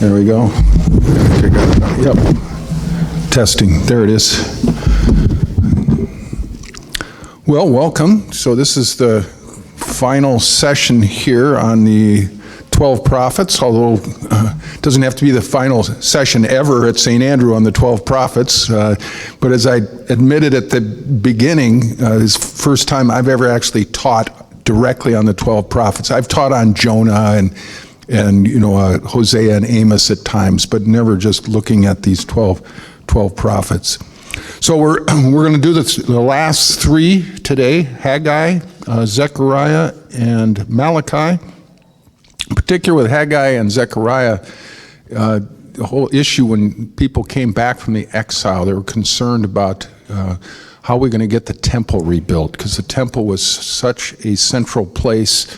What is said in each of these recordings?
There we go. Yep. Testing. There it is. Well, welcome. So this is the final session here on the 12 prophets, although it doesn't have to be the final session ever at St. Andrew on the 12 prophets. But as I admitted at the beginning, this is the first time I've ever actually taught directly on the 12 prophets. I've taught on Jonah and Hosea and Amos at times, but never just looking at these 12 prophets. So we're going to do the last three today: Haggai, Zechariah, and Malachi. In particular with Haggai and Zechariah, the whole issue when people came back from the exile, they were concerned about how we're going to get the temple rebuilt, because the temple was such a central place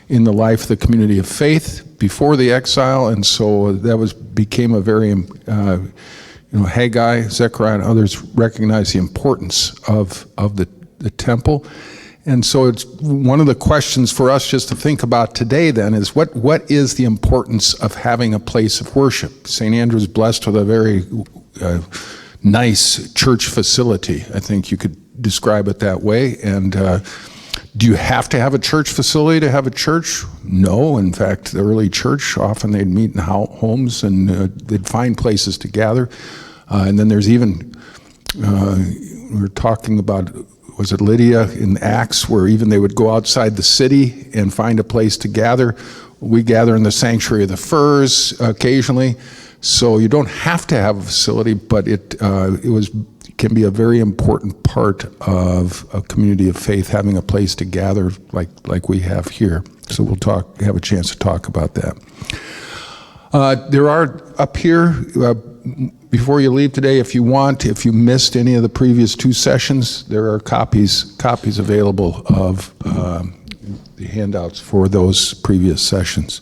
in the life of the community of faith before the exile, and so that became a very Haggai, Zechariah, and others recognized the importance of the temple. And so it's one of the questions for us just to think about today then is what is the importance of having a place of worship? St. Andrew's blessed with a very nice church facility. I think you could describe it that way. And do you have to have a church facility to have a church? No. In fact, the early church, often they'd meet in homes and they'd find places to gather. And then there's even, we were talking about, was it Lydia in Acts, where even they would go outside the city and find a place to gather. We gather in the Sanctuary of the Firs occasionally. So you don't have to have a facility, but it can be a very important part of a community of faith, having a place to gather like we have here. So we'll have a chance to talk about that. There are up here, before you leave today, if you missed any of the previous two sessions, there are copies available of the handouts for those previous sessions.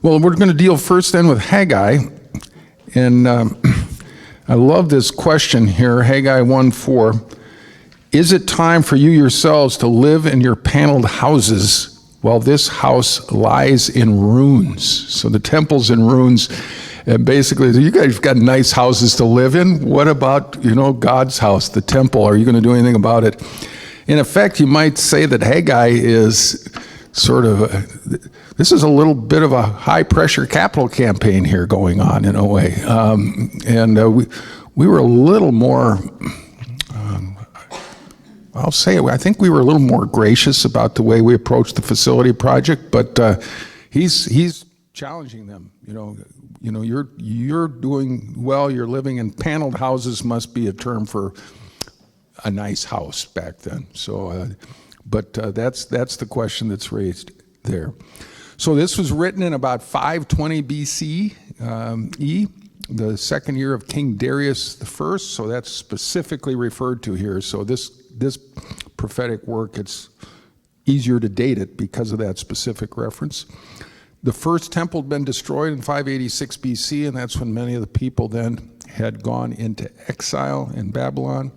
Well, we're going to deal first then with Haggai, and I love this question here, Haggai 1:4. Is it time for you yourselves to live in your paneled houses while this house lies in ruins? So the temple's in ruins, and basically, you guys got nice houses to live in. What about, God's house, the temple? Are you going to do anything about it? In effect, you might say that Haggai is sort of this is a little bit of a high-pressure capital campaign here going on in a way. We were a little more, I think we were a little more gracious about the way we approached the facility project, but he's challenging them. You're doing well, you're living in paneled houses must be a term for a nice house back then. So, but that's the question that's raised there. So this was written in about 520 BCE, the second year of King Darius I. So that's specifically referred to here. So this prophetic work, it's easier to date it because of that specific reference. The first temple had been destroyed in 586 BC, and that's when many of the people then had gone into exile in Babylon.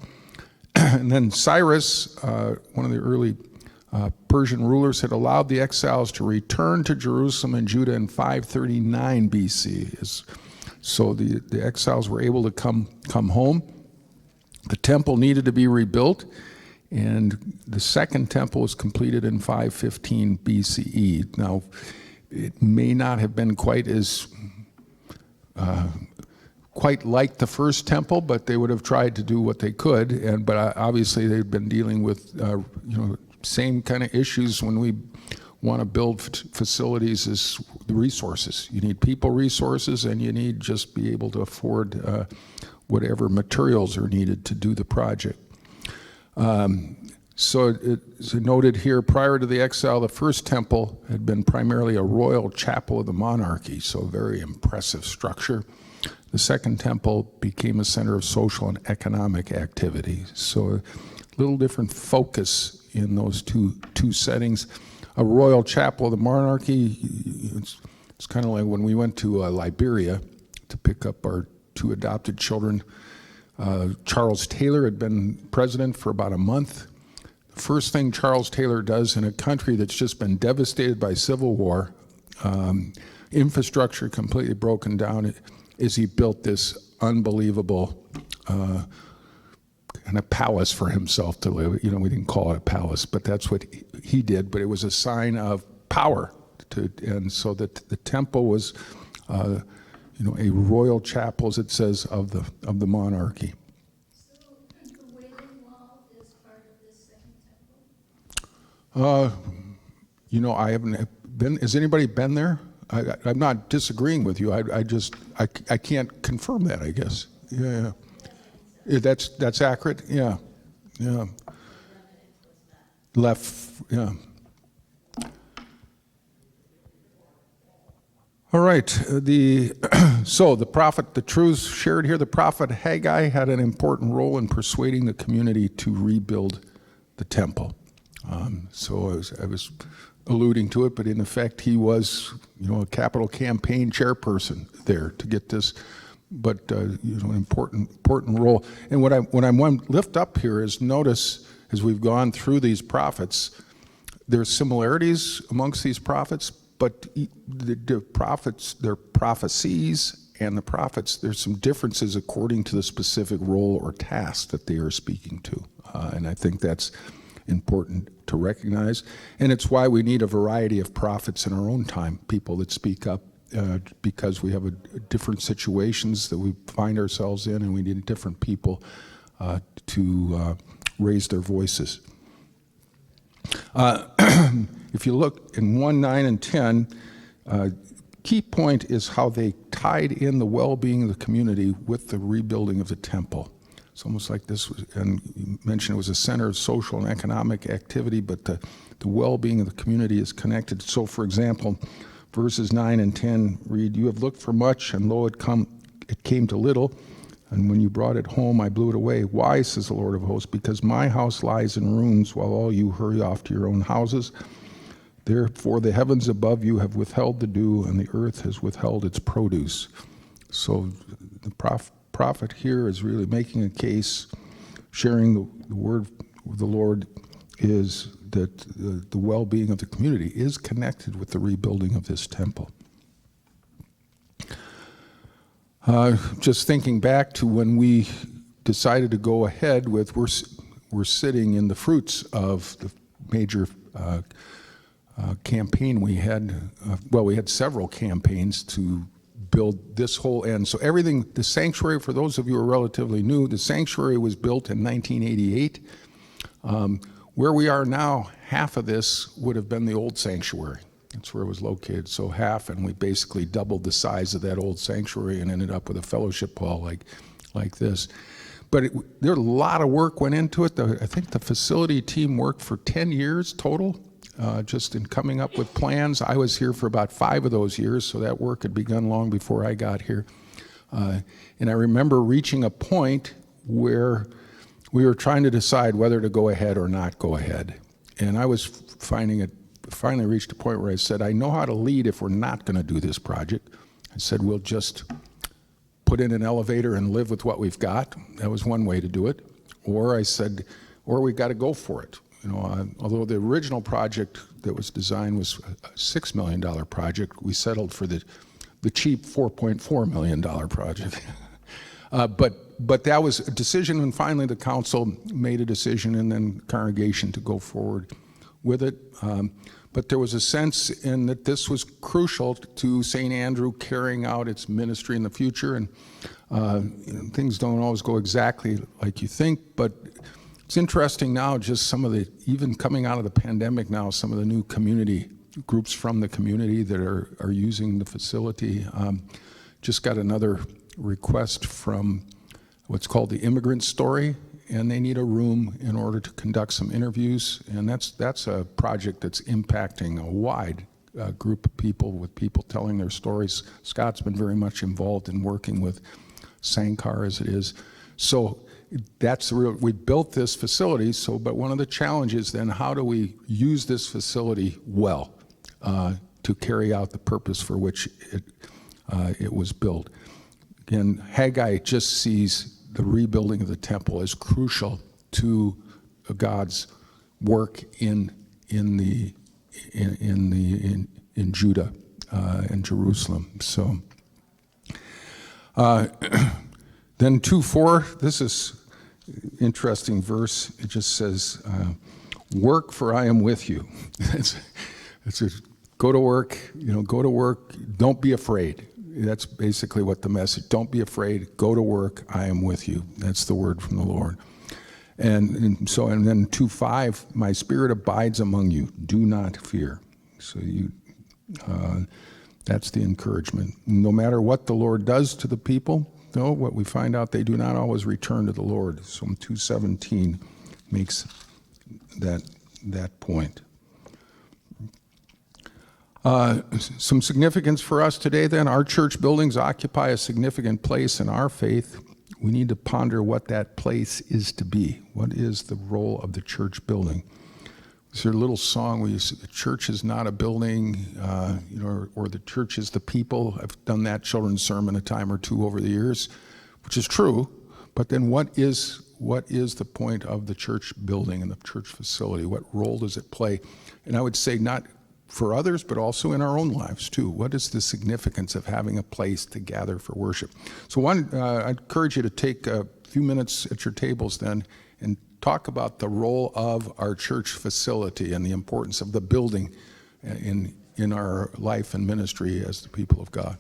And then Cyrus, one of the early Persian rulers, had allowed the exiles to return to Jerusalem and Judah in 539 BC. So the exiles were able to come home. The temple needed to be rebuilt, and the second temple was completed in 515 BCE. Now, it may not have been quite like the first temple, but they would have tried to do what they could. But obviously, they've been dealing with same kind of issues when we want to build facilities as the resources. You need people resources, and you need just be able to afford whatever materials are needed to do the project. So it's noted here, prior to the exile, the first temple had been primarily a royal chapel of the monarchy, so a very impressive structure. The second temple became a center of social and economic activity. So a little different focus in those two settings. A royal chapel of the monarchy, it's kind of like when we went to Liberia to pick up our two adopted children. Charles Taylor had been president for about a month. The first thing Charles Taylor does in a country that's just been devastated by civil war, infrastructure completely broken down as he built this unbelievable kind of palace for himself to live. You know, we didn't call it a palace, but that's what he did. But it was a sign of power, and so that the temple was, you know, a royal chapel, as it says, of the monarchy. So the Wailing Wall is part of this second temple? You know, I haven't been. Has anybody been there? I'm not disagreeing with you. I can't confirm that, I guess. Yeah. That's accurate. Yeah. Left. Yeah. All right. So the prophet, the truths shared here. The prophet Haggai had an important role in persuading the community to rebuild the temple. So I was alluding to it, but in effect, he was, you know, a capital campaign chairperson there to get this. But you know, an important role. And what I want to lift up here is notice as we've gone through these prophets, there's similarities amongst these prophets, but the prophets, their prophecies and the prophets, there's some differences according to the specific role or task that they are speaking to. And I think that's important to recognize. And it's why we need a variety of prophets in our own time, people that speak up, because we have different situations that we find ourselves in, and we need different people to raise their voices. If you look in 1, 9, and 10, key point is how they tied in the well-being of the community with the rebuilding of the temple. It's almost like this was, and you mentioned it was a center of social and economic activity, but the well-being of the community is connected. So, for example, verses 9 and 10 read, "You have looked for much, and lo, it came to little. And when you brought it home, I blew it away. Why, says the Lord of hosts? Because my house lies in ruins, while all you hurry off to your own houses. Therefore the heavens above you have withheld the dew, and the earth has withheld its produce." So the prophet here is really making a case, sharing the word of the Lord is that the well-being of the community is connected with the rebuilding of this temple. Just thinking back to when we decided to go ahead with, we're sitting in the fruits of the major campaign we had. We had several campaigns to build this whole end. So everything, the sanctuary, for those of you who are relatively new, the sanctuary was built in 1988. Where we are now, half of this would have been the old sanctuary. That's where it was located. So half, and we basically doubled the size of that old sanctuary and ended up with a fellowship hall like this. But there a lot of work went into it. I think the facility team worked for 10 years total, just in coming up with plans. I was here for about 5 of those years, so that work had begun long before I got here. And I remember reaching a point where we were trying to decide whether to go ahead or not go ahead. And I was finally reached a point where I said, I know how to lead if we're not going to do this project. I said, we'll just put in an elevator and live with what we've got. That was one way to do it. Or I said, or we got to go for it. You know, although the original project that was designed was a $6 million project, we settled for the cheap $4.4 million project. But that was a decision, and finally the council made a decision, and then congregation to go forward with it. But there was a sense in that this was crucial to St. Andrew carrying out its ministry in the future, and things don't always go exactly like you think, but it's interesting now, just some of the, even coming out of the pandemic now, some of the new community groups from the community that are using the facility. Just got another request from what's called the Immigrant Story, and they need a room in order to conduct some interviews, and that's a project that's impacting a wide group of people, with people telling their stories. Scott's been very much involved in working with Sankar as it is. So that's the real, we built this facility, but one of the challenges then, how do we use this facility well to carry out the purpose for which it was built? Again, Haggai just sees the rebuilding of the temple as crucial to God's work in Judah, in Jerusalem. So then 2:4, this is interesting verse. It just says, work for I am with you. it's a, go to work, go to work. Don't be afraid. That's basically what the message, don't be afraid. Go to work. I am with you. That's the word from the Lord. And then 2:5, my spirit abides among you. Do not fear. So that's the encouragement. No matter what the Lord does to the people, what we find out, they do not always return to the Lord. So 2:17 makes that point. Some significance for us today then, our church buildings occupy a significant place in our faith. We need to ponder what that place is to be. What is the role of the church building? There's a little song where you say, the church is not a building, or the church is the people. I've done that children's sermon a time or two over the years, which is true. But then what is the point of the church building and the church facility? What role does it play? And I would say not for others, but also in our own lives too. What is the significance of having a place to gather for worship? So I encourage you to take a few minutes at your tables then and talk about the role of our church facility and the importance of the building in our life and ministry as the people of God.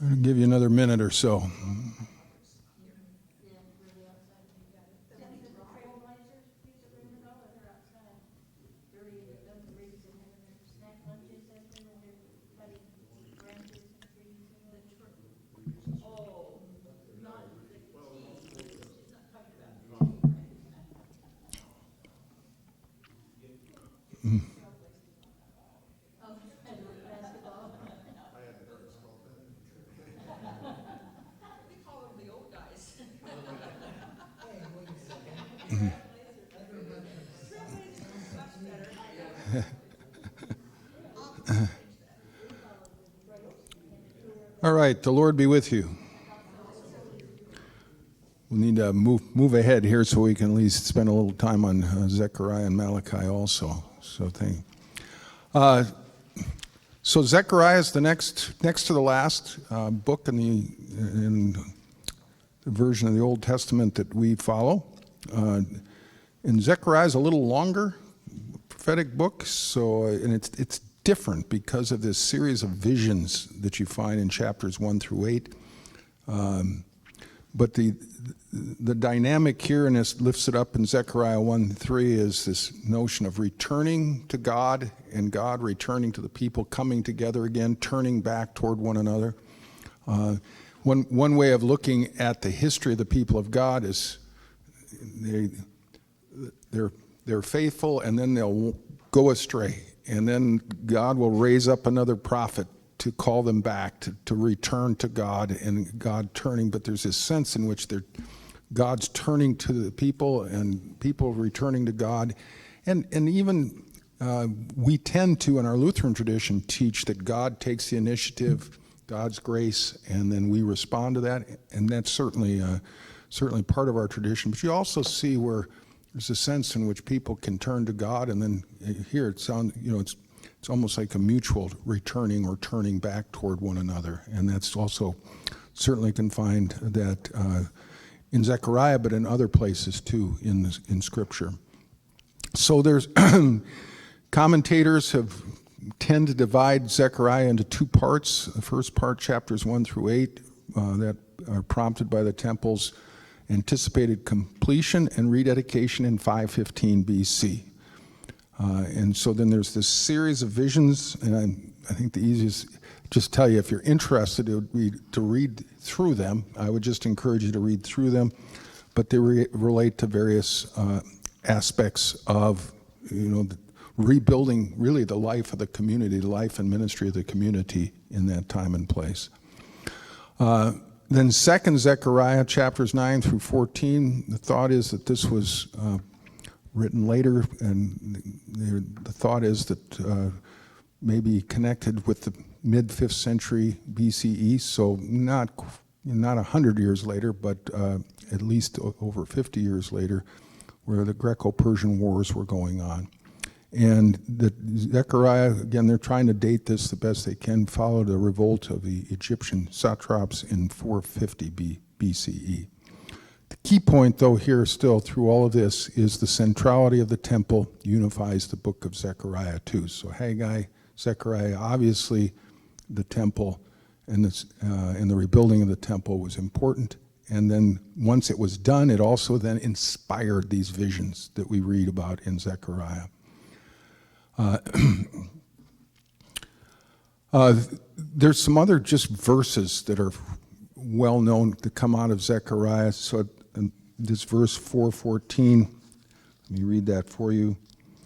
I'll give you another minute or so. All right, the Lord be with you. We need to move ahead here so we can at least spend a little time on Zechariah and Malachi also. So Zechariah is the next to the last book in the version of the Old Testament that we follow. And Zechariah is a little longer prophetic book, and it's different because of this series of visions that you find in chapters 1 through 8. But the dynamic here, and this lifts it up in Zechariah 1:3, is this notion of returning to God and God returning to the people, coming together again, turning back toward one another. One way of looking at the history of the people of God is they're faithful, and then they'll go astray, and then God will raise up another prophet to call them back, to return to God, and God turning. But there's this sense in which God's turning to the people and people returning to God. And even we tend to, in our Lutheran tradition, teach that God takes the initiative, God's grace, and then we respond to that. And that's certainly part of our tradition. But you also see where there's a sense in which people can turn to God, and then here it sounds, it's almost like a mutual returning or turning back toward one another. And that's also certainly can find that in Zechariah, but in other places too in Scripture. So there's commentators tend to divide Zechariah into two parts. The first part, chapters 1 through 8, that are prompted by the temple's anticipated completion and rededication in 515 BC. And so then there's this series of visions, and I think the easiest, just tell you, if you're interested, it would be to read through them. I would just encourage you to read through them, but they relate to various aspects of, rebuilding really the life of the community, the life and ministry of the community in that time and place. Then second Zechariah, chapters 9 through 14, the thought is that this was written later, and the thought is that maybe connected with the mid-5th century BCE, so not 100 years later, but at least over 50 years later, where the Greco-Persian Wars were going on. And Zechariah, again, they're trying to date this the best they can, followed the revolt of the Egyptian satraps in 450 BCE. The key point, though, here still through all of this is the centrality of the temple unifies the book of Zechariah too. So Haggai, Zechariah, obviously the temple and the rebuilding of the temple was important. And then once it was done, it also then inspired these visions that we read about in Zechariah. There's some other just verses that are well known to come out of Zechariah. So this verse 4:14, let me read that for you.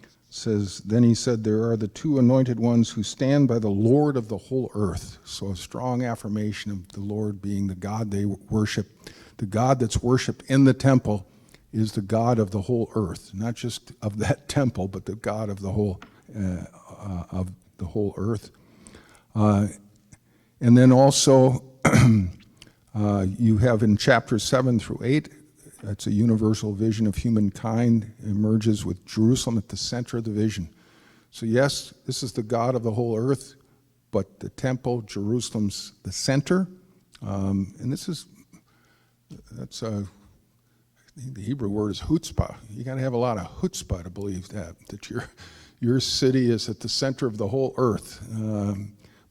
It says, "Then he said, there are the two anointed ones who stand by the Lord of the whole earth." So a strong affirmation of the Lord being the God they worship. The God that's worshiped in the temple is the God of the whole earth, not just of that temple, but the God of the whole earth. And then also you have in chapters 7 through 8, that's a universal vision of humankind, emerges with Jerusalem at the center of the vision. So yes, this is the God of the whole earth, but the temple, Jerusalem's the center. And the Hebrew word is chutzpah. You got to have a lot of chutzpah to believe that your city is at the center of the whole earth.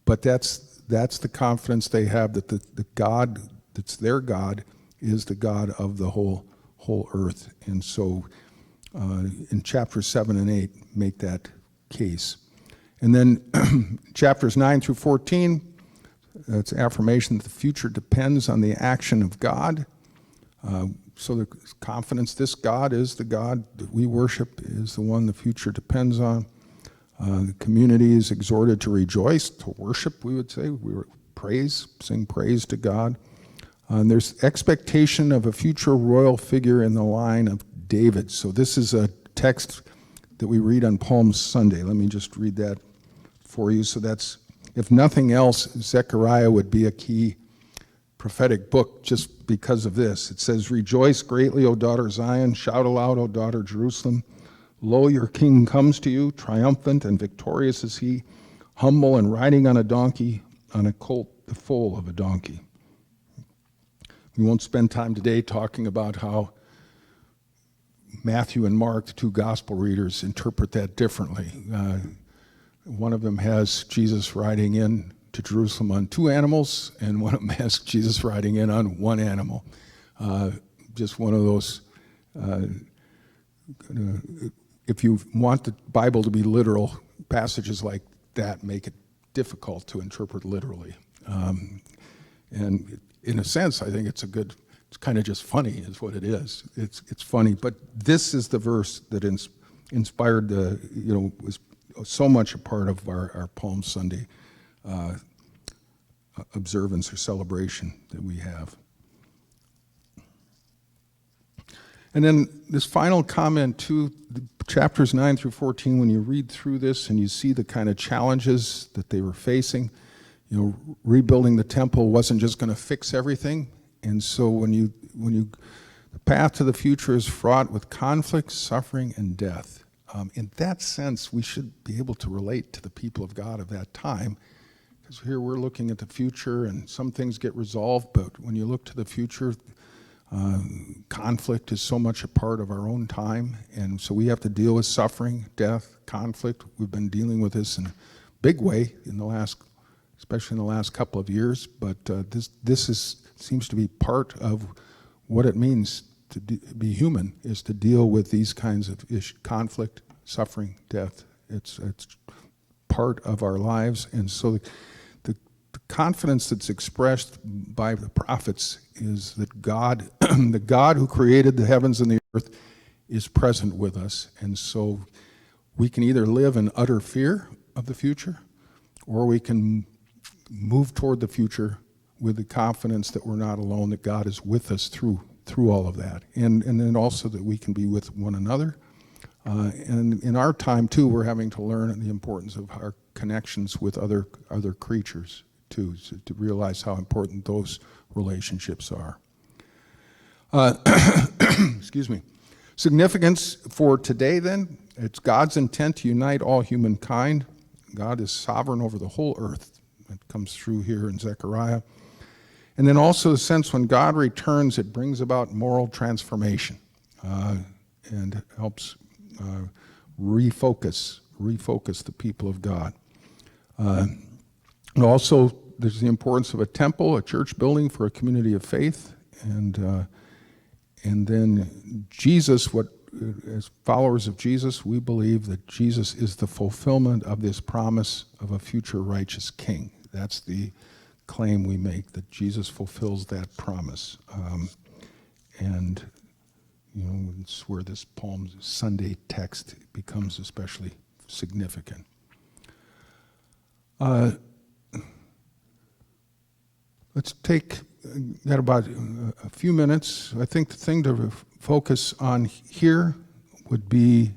But that's that's the confidence they have, that the God that's their God is the God of the whole earth. And so in chapters 7 and 8 make that case. And then chapters 9 through 14, it's affirmation that the future depends on the action of God. So the confidence, this God is the God that we worship, is the one the future depends on. The community is exhorted to rejoice, to worship, we would say. Sing praise to God. And there's expectation of a future royal figure in the line of David. So this is a text that we read on Palm Sunday. Let me just read that for you. So that's, if nothing else, Zechariah would be a key prophetic book just because of this. It says, "Rejoice greatly, O daughter Zion. Shout aloud, O daughter Jerusalem. Lo, your king comes to you, triumphant and victorious is he, humble and riding on a donkey, on a colt, the foal of a donkey." We won't spend time today talking about how Matthew and Mark, the two gospel readers, interpret that differently. One of them has Jesus riding in to Jerusalem on two animals, and one of them has Jesus riding in on one animal. Just one of those, if you want the Bible to be literal, passages like that make it difficult to interpret literally. And in a sense, I think it's kind of just funny is what it is. It's funny, but this is the verse that inspired was so much a part of our Palm Sunday observance or celebration that we have. And then this final comment too, chapters 9 through 14, when you read through this and you see the kind of challenges that they were facing, rebuilding the temple wasn't just going to fix everything. And so the path to the future is fraught with conflict, suffering, and death. In that sense, we should be able to relate to the people of God of that time, because here we're looking at the future and some things get resolved, but when you look to the future, conflict is so much a part of our own time, and so we have to deal with suffering, death, conflict. We've been dealing with this in a big way especially in the last couple of years, but this seems to be part of what it means to be human, is to deal with these kinds of conflict, suffering, death. It's part of our lives, and so the confidence that's expressed by the prophets is that God, the God who created the heavens and the earth, is present with us, and so we can either live in utter fear of the future, or we can move toward the future with the confidence that we're not alone, that God is with us through all of that. And then also that we can be with one another. And in our time, too, we're having to learn the importance of our connections with other creatures, too, so to realize how important those relationships are. Excuse me. Significance for today, then, it's God's intent to unite all humankind. God is sovereign over the whole earth. It comes through here in Zechariah. And then also the sense when God returns, it brings about moral transformation and helps refocus the people of God. And also there's the importance of a temple, a church building for a community of faith. And then Jesus, as followers of Jesus, we believe that Jesus is the fulfillment of this promise of a future righteous king. That's the claim we make, that Jesus fulfills that promise. And it's where this Palm Sunday text becomes especially significant. Let's got about a few minutes. I think the thing to focus on here would be,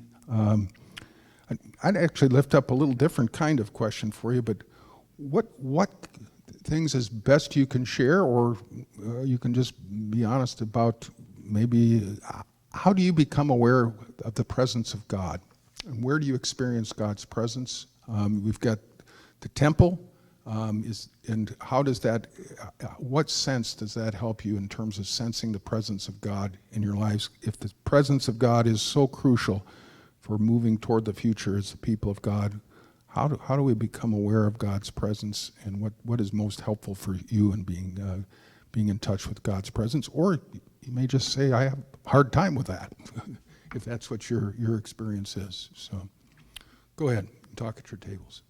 I'd actually lift up a little different kind of question for you, but what things as best you can share, or you can just be honest about maybe how do you become aware of the presence of God? And where do you experience God's presence? We've got the temple, and how does that, what sense does that help you in terms of sensing the presence of God in your lives? If the presence of God is so crucial for moving toward the future as the people of God, How do we become aware of God's presence, and what is most helpful for you in being in touch with God's presence? Or you may just say, I have a hard time with that, if that's what your experience is. So go ahead, talk at your tables.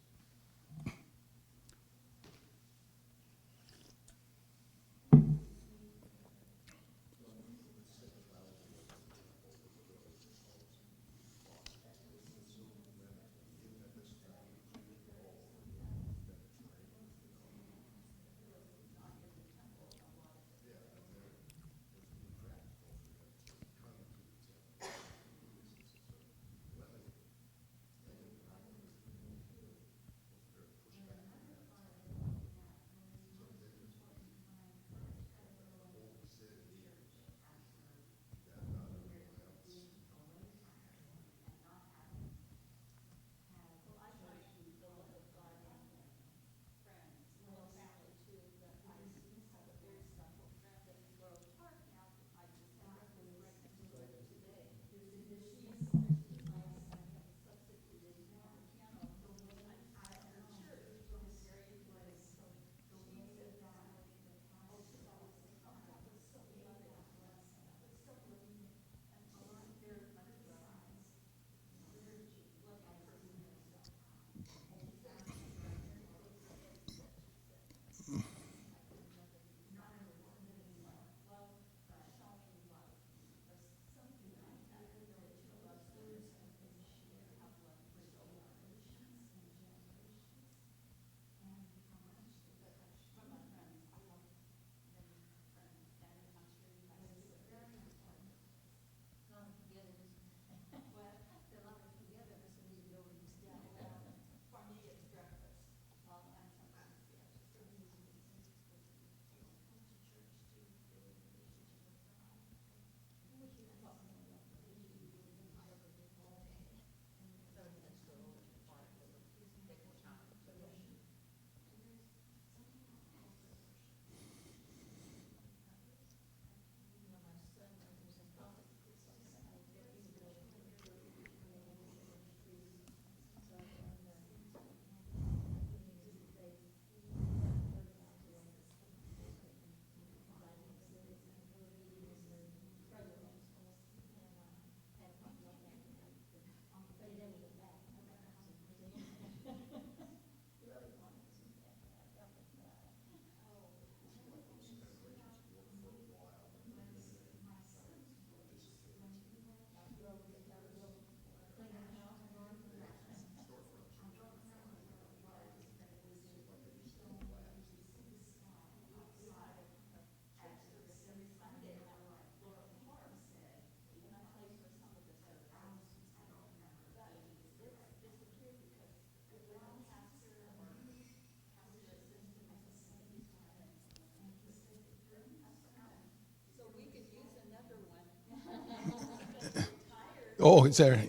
Oh, is there?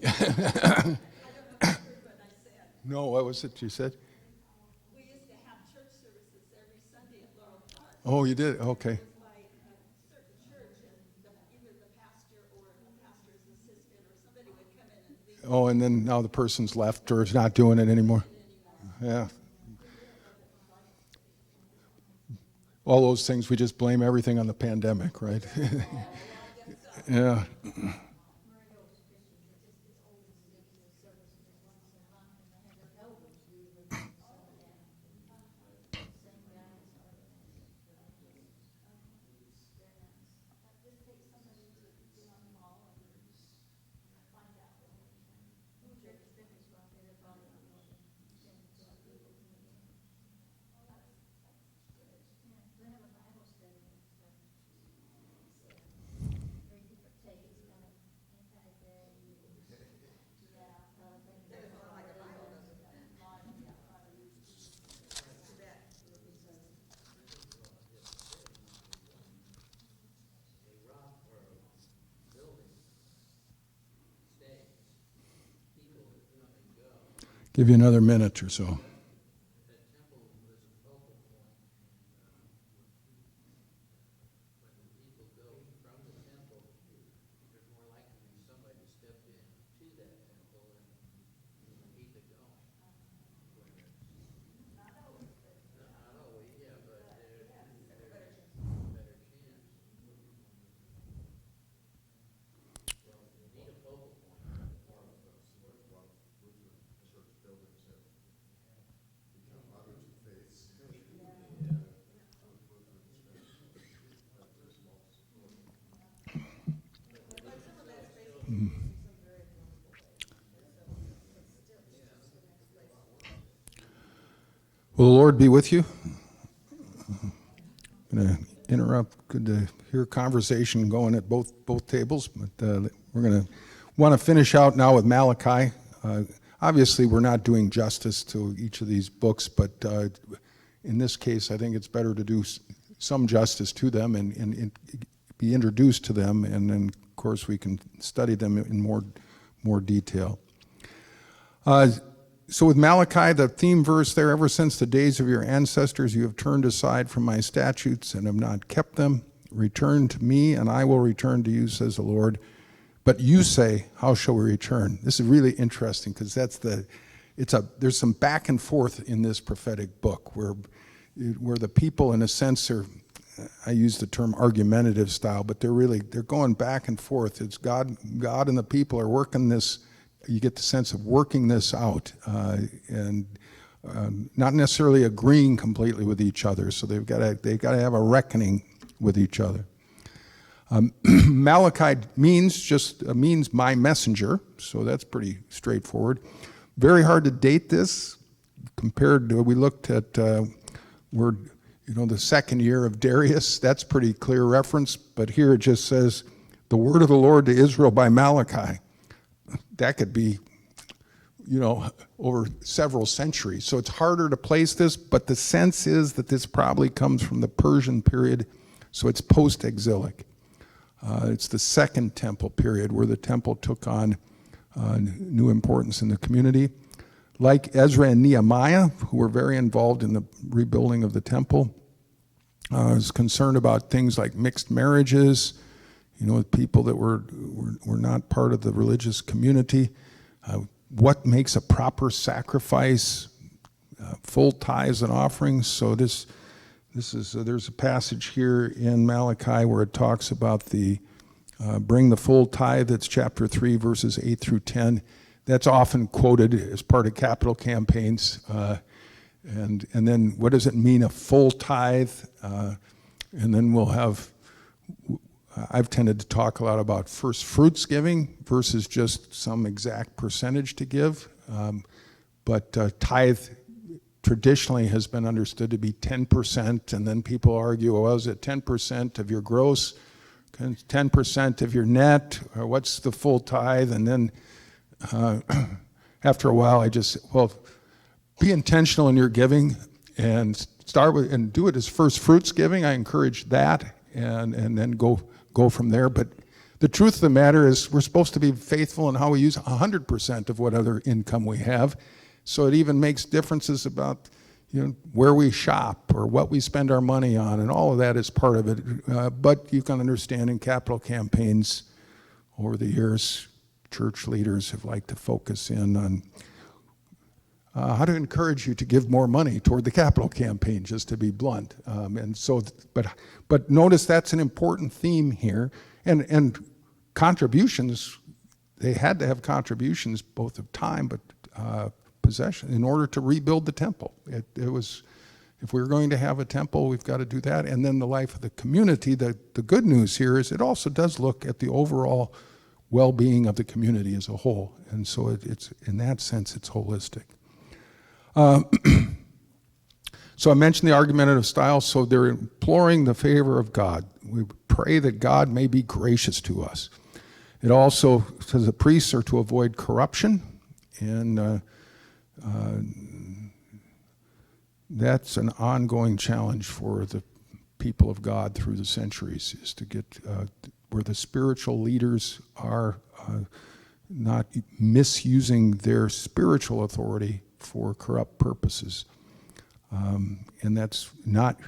No, what was it you said? We used to have church services every Sunday at Laurel Park. Oh, you did? Okay. It was by a certain church, and either the pastor or a pastor's assistant or somebody would come in and lead. Oh, and then now the person's left or is not doing it anymore. Yeah. All those things, we just blame everything on the pandemic, right? Yeah. Give you another minute or so. Will the Lord be with you? I'm going to interrupt. Good to hear conversation going at both tables, but we're going to want to finish out now with Malachi. Obviously, we're not doing justice to each of these books, but in this case, I think it's better to do some justice to them and be introduced to them, and then, of course, we can study them in more detail. So with Malachi, the theme verse there, ever since the days of your ancestors, you have turned aside from my statutes and have not kept them. Return to me, and I will return to you, says the Lord. But you say, how shall we return? This is really interesting because there's some back and forth in this prophetic book where the people, in a sense, are, I use the term argumentative style, but they're going back and forth. It's God and the people are working this. You get the sense of working this out and not necessarily agreeing completely with each other. So they've got to have a reckoning with each other. Malachi means my messenger, so that's pretty straightforward. Very hard to date this compared to, we looked at the second year of Darius. That's pretty clear reference, but here it just says the word of the Lord to Israel by Malachi. That could be, over several centuries. So it's harder to place this, but the sense is that this probably comes from the Persian period, so it's post-exilic. It's the Second Temple period where the temple took on new importance in the community. Like Ezra and Nehemiah, who were very involved in the rebuilding of the temple, was concerned about things like mixed marriages, with people that were not part of the religious community. What makes a proper sacrifice, full tithes and offerings. So there's a passage here in Malachi where it talks about the bring the full tithe. That's chapter 3, verses 8 through 10. That's often quoted as part of capital campaigns. And then what does it mean, a full tithe? And then I've tended to talk a lot about first fruits giving versus just some exact percentage to give. But tithe traditionally has been understood to be 10%, and then people argue, well, is it 10% of your gross, 10% of your net, or what's the full tithe? And then after a while, be intentional in your giving and start with and do it as first fruits giving. I encourage that, and then go from there. But the truth of the matter is we're supposed to be faithful in how we use 100% of what other income we have. So it even makes differences about where we shop or what we spend our money on, and all of that is part of it. But you can understand in capital campaigns over the years, church leaders have liked to focus in on how to encourage you to give more money toward the capital campaign, just to be blunt. But notice that's an important theme here. And contributions, they had to have contributions both of time but possession in order to rebuild the temple. It was, if we're going to have a temple, we've got to do that. And then the life of the community, the good news here is it also does look at the overall well-being of the community as a whole. And so it's in that sense, it's holistic. So I mentioned the argumentative style. So they're imploring the favor of God. We pray that God may be gracious to us. It also says the priests are to avoid corruption, and that's an ongoing challenge for the people of God through the centuries, is to get where the spiritual leaders are not misusing their spiritual authority for corrupt purposes. And it's not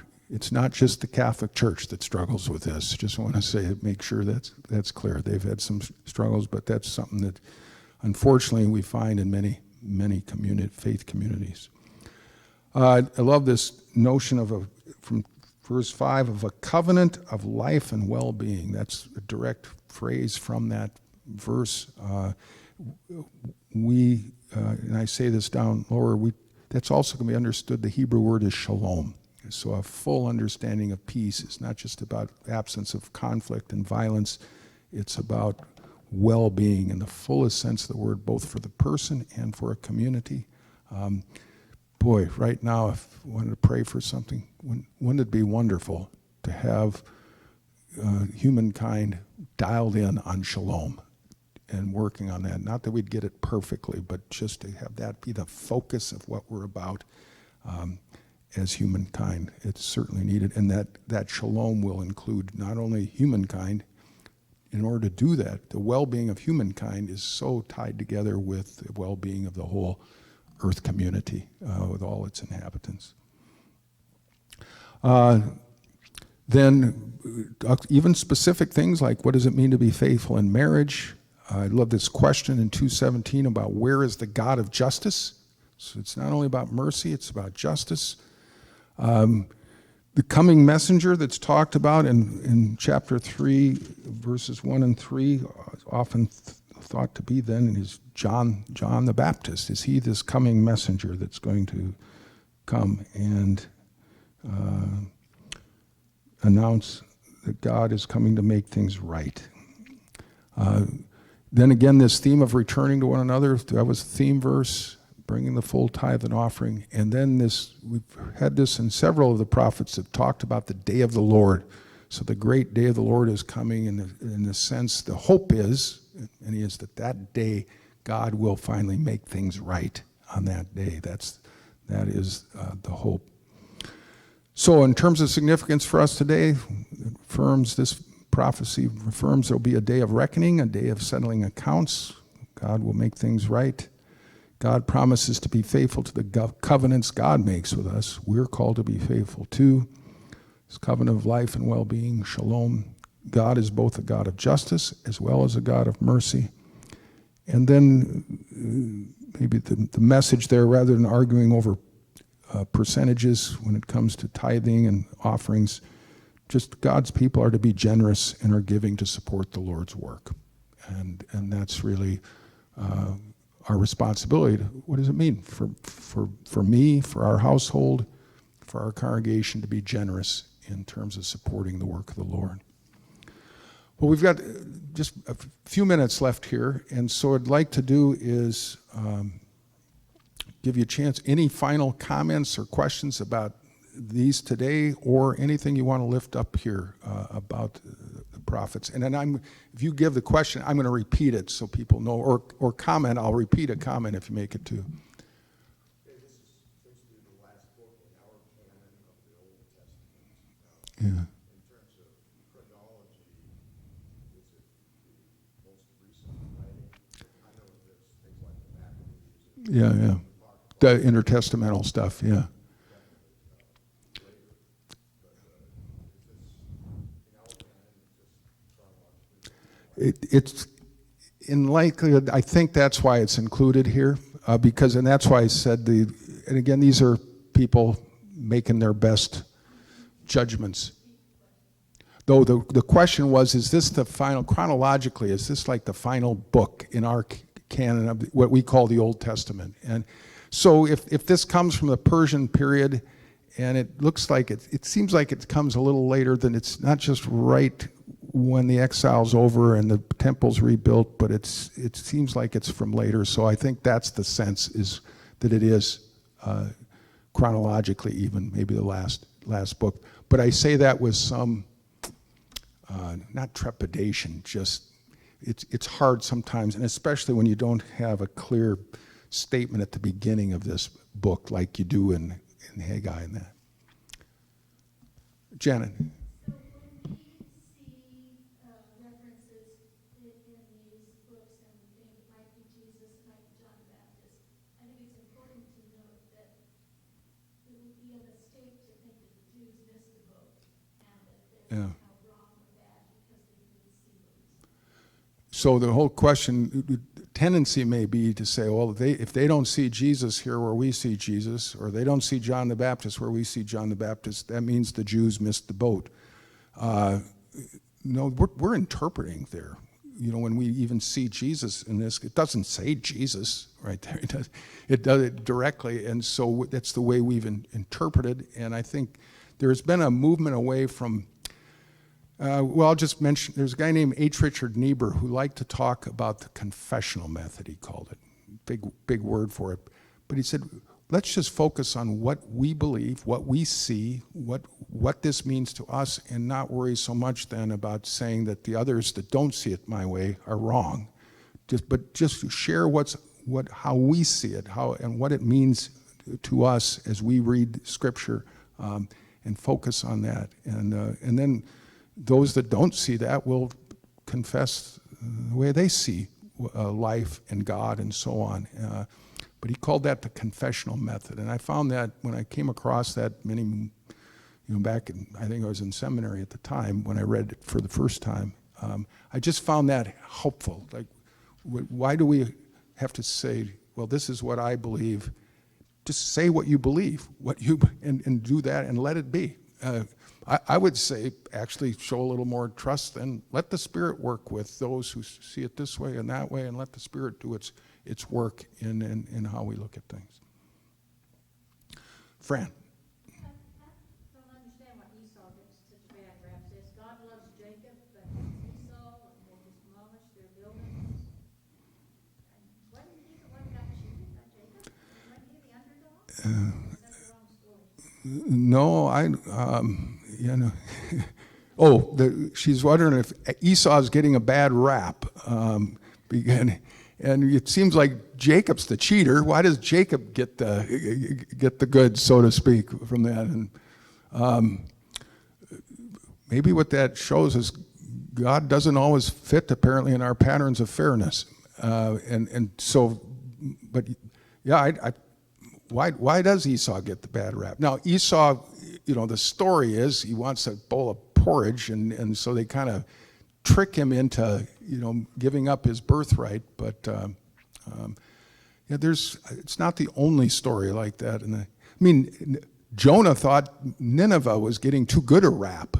just the Catholic Church that struggles with this. Just want to make sure that's clear. They've had some struggles, but that's something that unfortunately we find in many faith communities. I love this notion from verse 5 of a covenant of life and well-being. That's a direct phrase from that verse. And I say this down lower, that's also going to be understood. The Hebrew word is shalom. So a full understanding of peace is not just about absence of conflict and violence. It's about well-being in the fullest sense of the word, both for the person and for a community. boy, right now, if I wanted to pray for something, wouldn't it be wonderful to have humankind dialed in on shalom and working on that? Not that we'd get it perfectly, but just to have that be the focus of what we're about as humankind. It's certainly needed, and that shalom will include not only humankind. In order to do that, the well-being of humankind is so tied together with the well-being of the whole earth community, with all its inhabitants. Then even specific things like, what does it mean to be faithful in marriage? I love this question in 2:17 about where is the God of justice? So it's not only about mercy, it's about justice. The coming messenger that's talked about in chapter 3, verses 1 and 3, often thought to be then is John the Baptist. Is he this coming messenger that's going to come and announce that God is coming to make things right? Then again, this theme of returning to one another, that was the theme verse, bringing the full tithe and offering. And then we've had this in several of the prophets that talked about the day of the Lord. So the great day of the Lord is coming in the sense, the hope is, and he is that day God will finally make things right on that day. That is the hope. So in terms of significance for us today, this prophecy affirms there will be a day of reckoning, a day of settling accounts. God will make things right. God promises to be faithful to the covenants God makes with us. We're called to be faithful too. This covenant of life and well-being, shalom. God is both a God of justice as well as a God of mercy. And then maybe the message there, rather than arguing over percentages when it comes to tithing and offerings, just God's people are to be generous in our giving to support the Lord's work. And that's really our responsibility. What does it mean for me, for our household, for our congregation to be generous in terms of supporting the work of the Lord? Well, we've got just a few minutes left here, and so what I'd like to do is give you a chance. Any final comments or questions about these today, or anything you want to lift up here about the prophets? And then if you give the question, I'm going to repeat it so people know, or comment. I'll repeat a comment if you make it too. Okay, this is basically the last book in our canon of the Old Testament. Yeah. In terms of chronology, is it the most recent writing? I know there's things like the Maccabees. Yeah. The intertestamental stuff, yeah. It's in likelihood, I think that's why it's included here, and that's why I said and again, these are people making their best judgments. Though the question was, is this the final, chronologically, is this like the final book in our canon of what we call the Old Testament? And so if this comes from the Persian period, and it looks like it seems like it comes a little later, then it's not just right when the exile's over and the temple's rebuilt, but it seems like it's from later. So I think that's the sense, is that it is chronologically even maybe the last book. But I say that with some not trepidation, just it's hard sometimes, and especially when you don't have a clear statement at the beginning of this book like you do in Haggai and that. Janet. So when we see references in these books and think it might be Jesus, it might be John the Baptist, I think it's important to note that it would be a mistake to think that the Jews missed the boat and that they're somehow wrong or bad because they didn't see what we see. So the whole question, tendency may be to say, well, if they don't see Jesus here where we see Jesus, or they don't see John the Baptist where we see John the Baptist, that means the Jews missed the boat. No, we're interpreting there. You know, when we even see Jesus in this, it doesn't say Jesus right there. It does it directly, and so that's the way we've interpreted. And I think there's been a movement away from. I'll just mention, there's a guy named H. Richard Niebuhr who liked to talk about the confessional method, he called it. Big word for it. But he said, let's just focus on what we believe, what we see, what this means to us, and not worry so much then about saying that the others that don't see it my way are wrong. But just share how we see it, and what it means to us as we read Scripture, and focus on that. And then those that don't see that will confess the way they see life and God and so on. But he called that the confessional method. And I found that when I came across that back in, I think I was in seminary at the time when I read it for the first time, I just found that helpful. Like, why do we have to say, well, this is what I believe? Just say what you believe, and do that and let it be. I would say, actually, show a little more trust and let the Spirit work with those who see it this way and that way, and let the Spirit do its work in how we look at things. Fran. I don't understand why Esau gets such a bad rap. Says God loves Jacob, but hates Esau, and they just demolish their buildings. And wasn't he the one who got cheated by Jacob? Wasn't he the underdog? That's the wrong story. No, she's wondering if Esau's getting a bad rap. And it seems like Jacob's the cheater. Why does Jacob get the goods, so to speak, from that? And maybe what that shows is God doesn't always fit, apparently, in our patterns of fairness. Why does Esau get the bad rap? Now, Esau, the story is he wants a bowl of porridge, and so they kind of trick him into, giving up his birthright. But it's not the only story like that. Jonah thought Nineveh was getting too good a rap.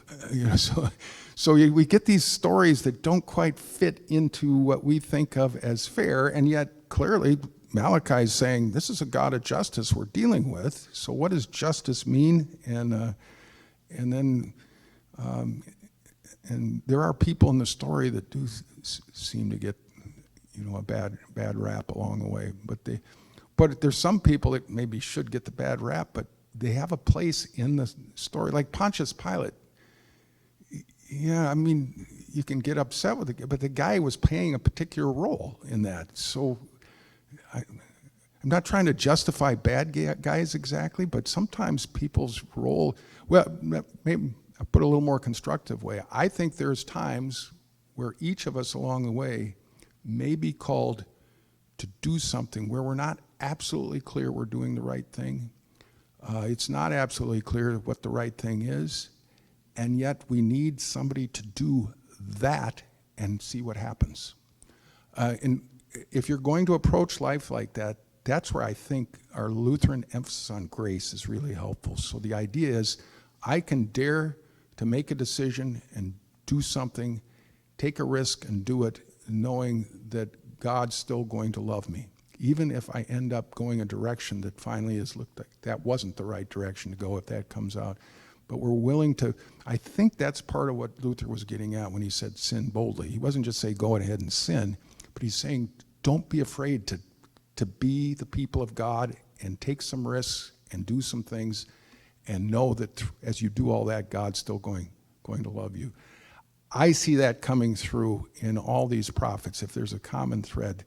So we get these stories that don't quite fit into what we think of as fair, and yet clearly Malachi is saying this is a God of justice we're dealing with. So what does justice mean? And there are people in the story that do seem to get, a bad rap along the way. But there's some people that maybe should get the bad rap, but they have a place in the story, like Pontius Pilate. Yeah, you can get upset with it, but the guy was playing a particular role in that. So I'm not trying to justify bad guys exactly, but sometimes people's role, maybe I'll put it a little more constructive way. I think there's times where each of us along the way may be called to do something where we're not absolutely clear we're doing the right thing. It's not absolutely clear what the right thing is, and yet we need somebody to do that and see what happens. And if you're going to approach life like that, that's where I think our Lutheran emphasis on grace is really helpful. So the idea is I can dare to make a decision and do something, take a risk and do it, knowing that God's still going to love me, even if I end up going a direction that finally has looked like that wasn't the right direction to go, if that comes out. But we're willing to, I think that's part of what Luther was getting at when he said sin boldly. He wasn't just saying go ahead and sin, but he's saying don't be afraid to be the people of God and take some risks and do some things and know that as you do all that, God's still going to love you. I see that coming through in all these prophets. If there's a common thread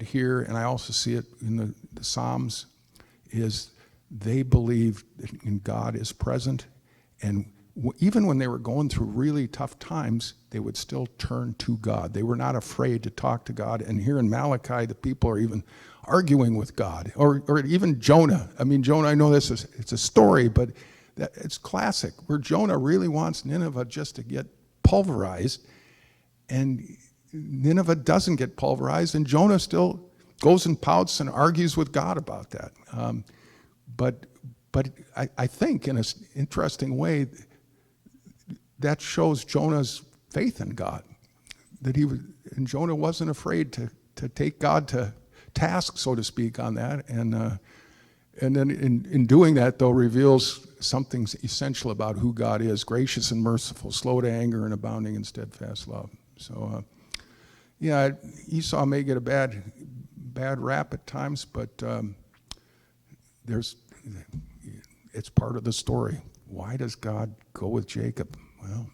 here, and I also see it in the Psalms, is they believe that God is present, and even when they were going through really tough times, they would still turn to God. They were not afraid to talk to God. And here in Malachi, the people are even arguing with God, or even Jonah. Jonah, I know it's a story, but it's classic, where Jonah really wants Nineveh just to get pulverized, and Nineveh doesn't get pulverized, and Jonah still goes and pouts and argues with God about that. But I think in an interesting way, that shows Jonah's faith in God, and Jonah wasn't afraid to take God to task, so to speak, on that, and then in doing that, though, reveals something essential about who God is: gracious and merciful, slow to anger, and abounding in steadfast love. So, Esau may get a bad rap at times, but it's part of the story. Why does God go with Jacob? Well,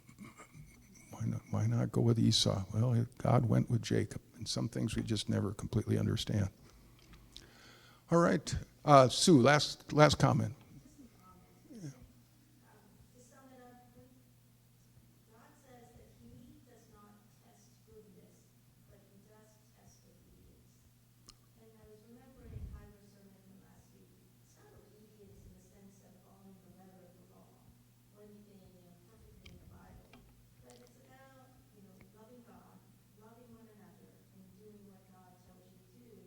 why not go with Esau? Well, God went with Jacob, and some things we just never completely understand. All right, Sue, last comment. To sum it up, God says that he does not test goodness, but he does test obedience. And I was remembering Hyler's sermon from last week. It's not obedience in the sense of following the letter of the law or anything perfectly in the Bible, but it's about, loving God, loving one another, and doing what God tells you to do,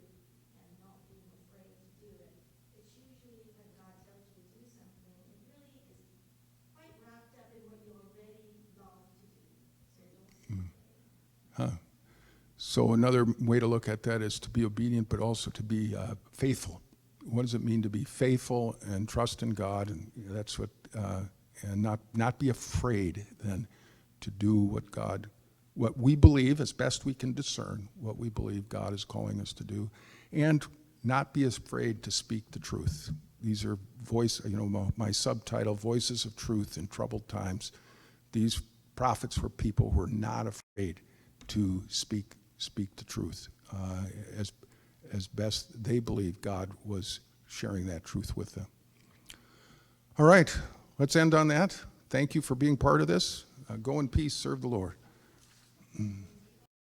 and not being afraid to do it. It's usually when God tells you to do something, it really is quite wrapped up in what you already love to do. So don't stay away. So another way to look at that is to be obedient, but also to be faithful. What does it mean to be faithful and trust in God? And that's what, and not be afraid then to do what we believe as best we can discern, what we believe God is calling us to do, and not be afraid to speak the truth. These are my subtitle, Voices of Truth in Troubled Times. These prophets were people who were not afraid to speak the truth as best they believed God was sharing that truth with them. All right, let's end on that. Thank you for being part of this. Go in peace, serve the Lord.